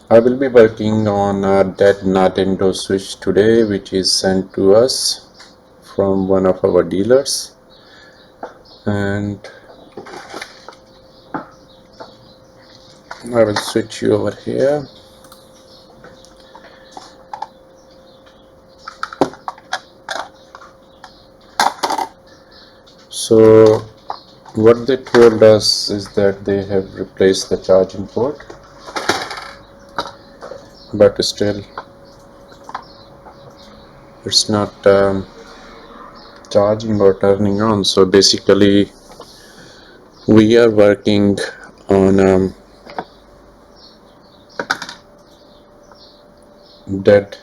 I will be working on a dead Nintendo Switch today, which is sent to us from one of our dealers, and I will switch you over here. So what they told us is that they have replaced the charging port, but still it's not charging or turning on. So basically we are working on dead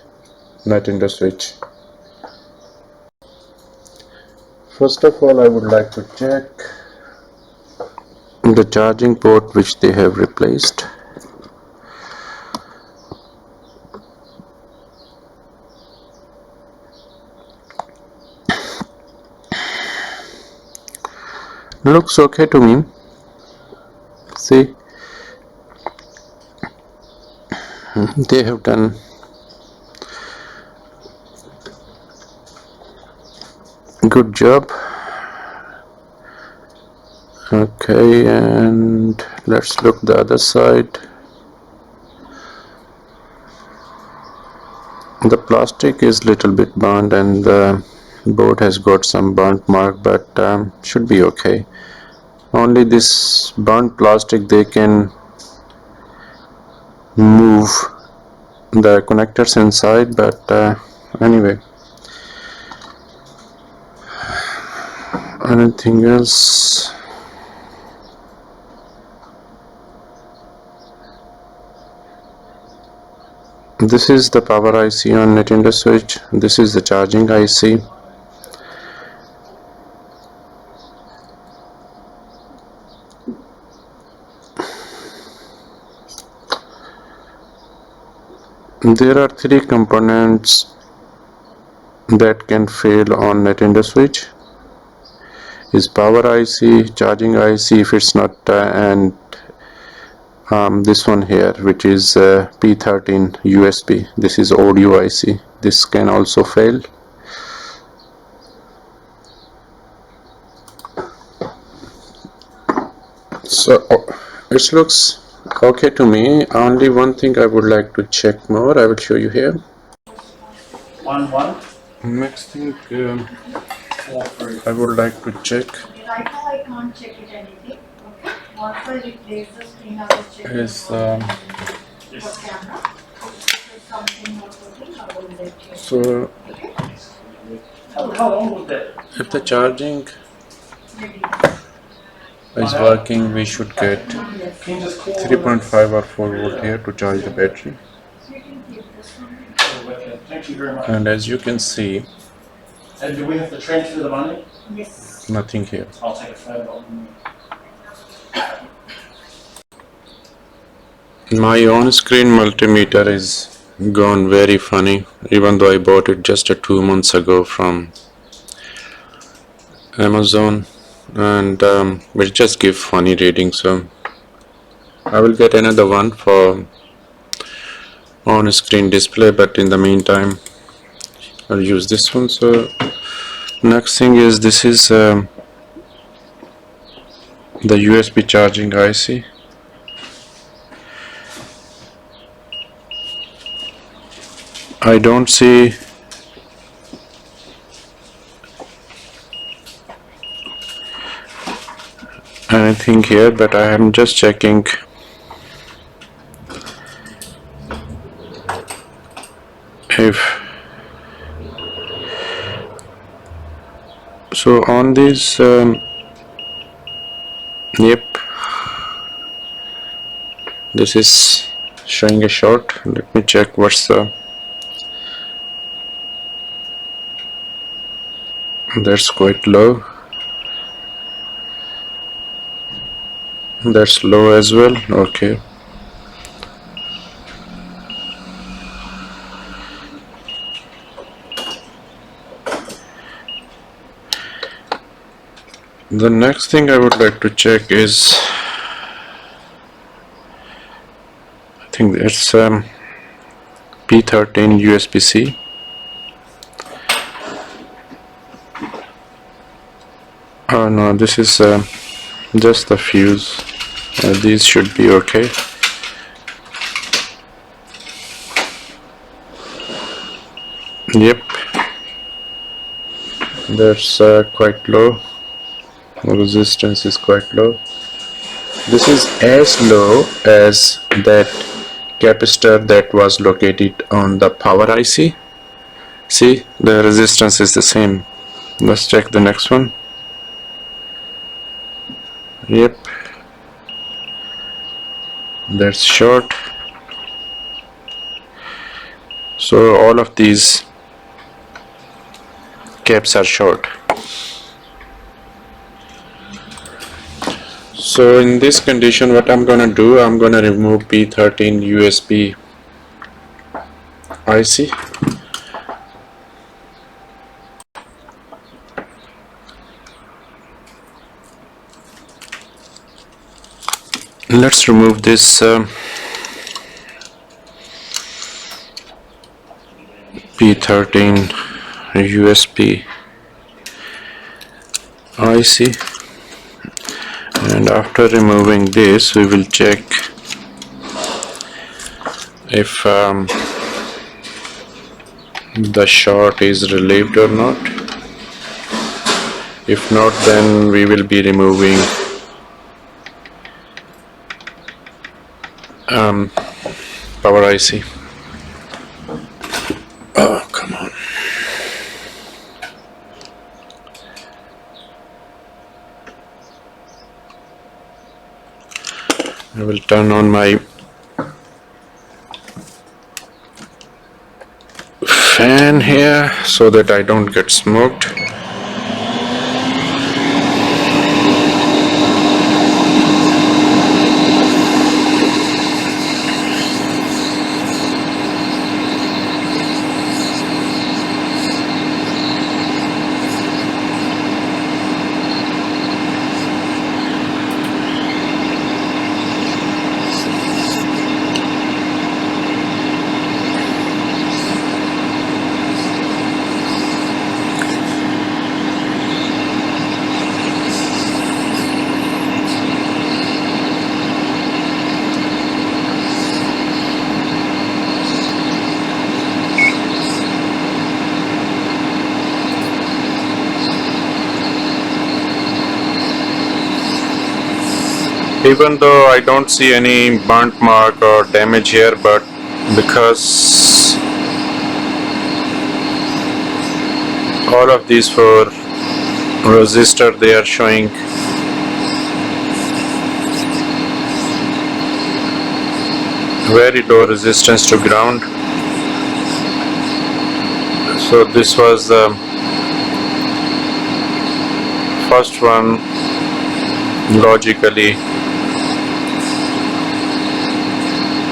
Nintendo Switch. First of all, I would like to check the charging port which they have replaced. Looks okay to me. See, they have done good job. Okay, and let's look the other side. The plastic is little bit burnt and the board has got some burnt mark, but should be okay. Only this burnt plastic they can move the connectors inside, but anyway, anything else? This is the power IC on Nintendo Switch. This is the charging IC. There are three components that can fail on Nintendo Switch. Is power IC, charging IC if it's not, and this one here, which is P13 USB. This is audio IC. This can also fail. So it looks okay to me. Only one thing I would like to check more. I will show you here. Next thing I would like to check Right now I can't check it anything. Okay. Once I replace the screen, I will check is the camera. If something not working, I will let you. so Okay. How long was that? if the charging Maybe. is working, we should get 3.5 or 4 volt here to charge the battery. So you can keep this one. Okay, thank you very much. And as you can see, And do we have to transfer the money? Yes. nothing here. I'll take a photo. My on-screen multimeter is gone very funny, even though I bought it just 2 months ago from Amazon, and it just gives funny readings. So I will get another one for on-screen display, but in the meantime I'll use this one. So next thing is, this is the USB charging IC. I don't see anything here, but I am just checking if so on this. Yep, this is showing a short. Let me check what's the, that's quite low. That's low as well. Okay. The next thing I would like to check is, I think it's P13 USB-C. Oh no, this is just the fuse. These should be okay. Yep, that's quite low. Resistance is quite low. This is as low as that capacitor that was located on the power IC. See, the resistance is the same. Let's check the next one. Yep, that's short. So all of these caps are short. So in this condition, what I'm gonna do, I'm gonna remove P13 USB IC. Let's remove this P13 USB IC, and after removing this we will check if the short is relieved or not. If not, then we will be removing power IC. Oh, come on. I will turn on my fan here so that I don't get smoked. Even though I don't see any burnt mark or damage here, but because all of these four resistors, they are showing very low resistance to ground. So this was the first one. Logically,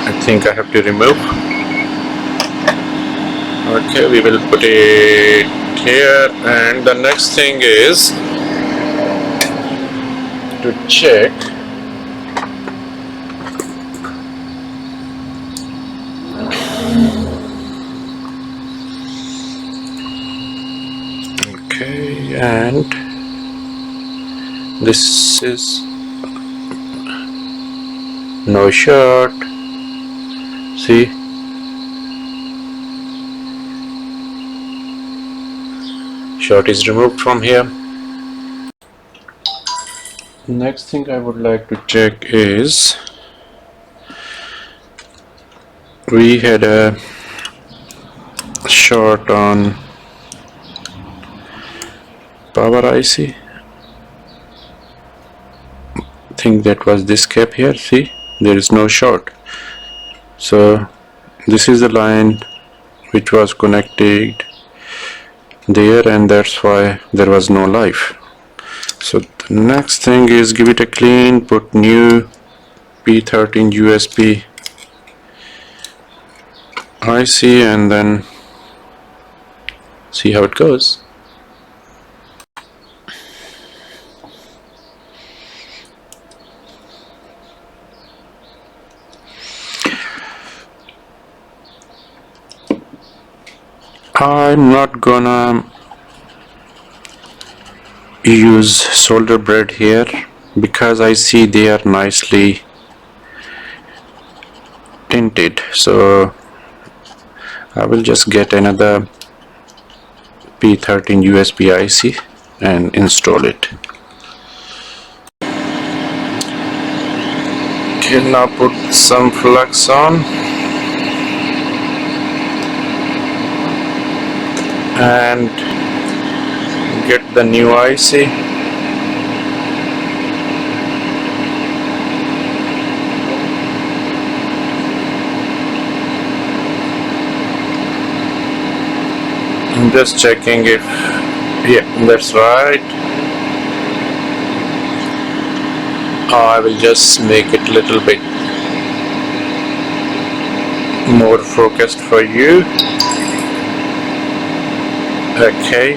I think I have to remove. Okay, we will put it here, and the next thing is to check okay, and this is no short. See, short is removed from here. Next thing I would like to check is we had a short on power IC. I think that was this cap here. See, there is no short. So this is the line which was connected there, and that's why there was no life. So the next thing is give it a clean, put new P13 USB IC, and then see how it goes. I'm not gonna use solder braid here because I see they are nicely tinted, so I will just get another P13 USB IC and install it. Okay, now put some flux on and get the new IC. I'm just checking if, yeah, that's right. I will just make it a little bit more focused for you. Okay.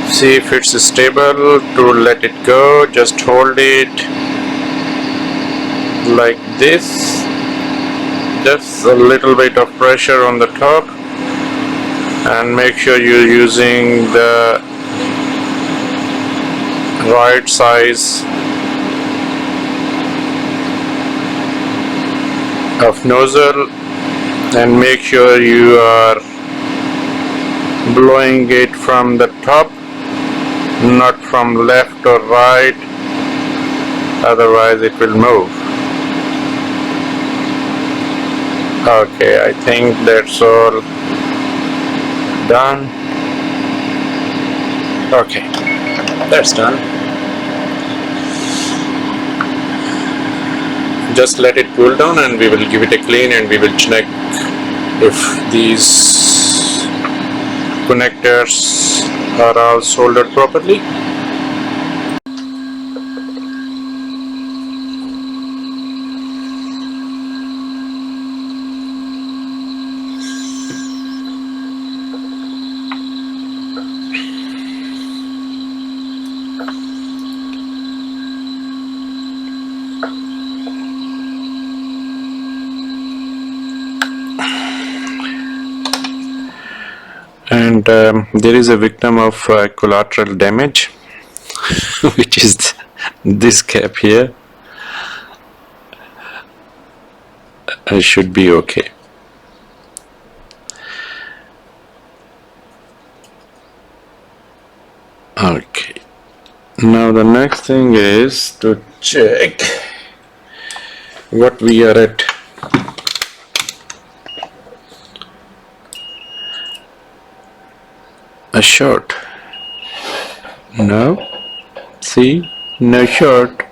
See if it's stable. To let it go, just hold it like this. Just a little bit of pressure on the top, and make sure you're using the right size of nozzle, and make sure you are blowing it from the top, not from left or right, otherwise it will move. Okay, I think that's all done. Okay, that's done. Just let it cool down and we will give it a clean, and we will check if these connectors are all soldered properly. And there is a victim of collateral damage, which is this cap here. I should be okay. Okay, now the next thing is to check what we are at. A short. No, see, no short.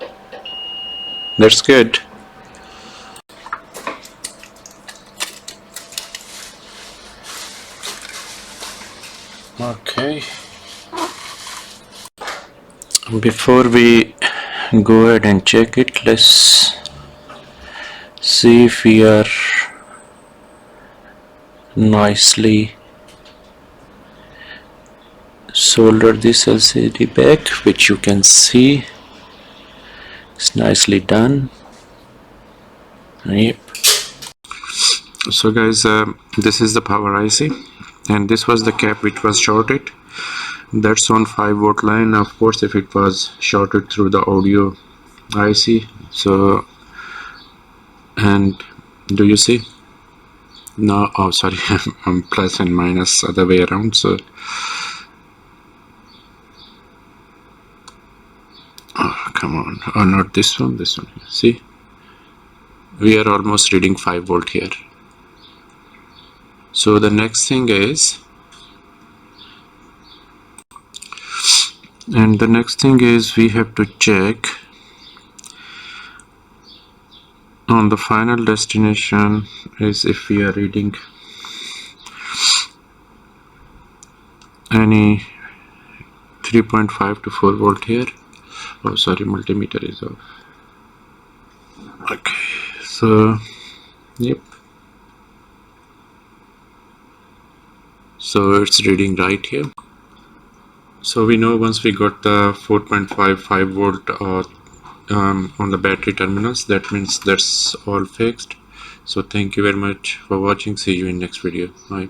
That's good. Okay, before we go ahead and check it, let's see if we are nicely soldered this LCD back, which you can see it's nicely done. Yep. So guys, this is the power IC, and this was the cap which was shorted. That's on 5-volt line. Of course, if it was shorted through the audio IC, so, and do you see? No, oh sorry, I'm plus and minus other way around. So oh, come on, oh, not this one, this one. See, we are almost reading 5-volt here. So the next thing is, we have to check on the final destination is if we are reading any 3.5 to 4 volt here. Oh sorry, multimeter is off. Okay, so yep, so it's reading right here. So we know once we got the 4.55 volt on the battery terminals, that means that's all fixed. So thank you very much for watching. See you in next video. Bye.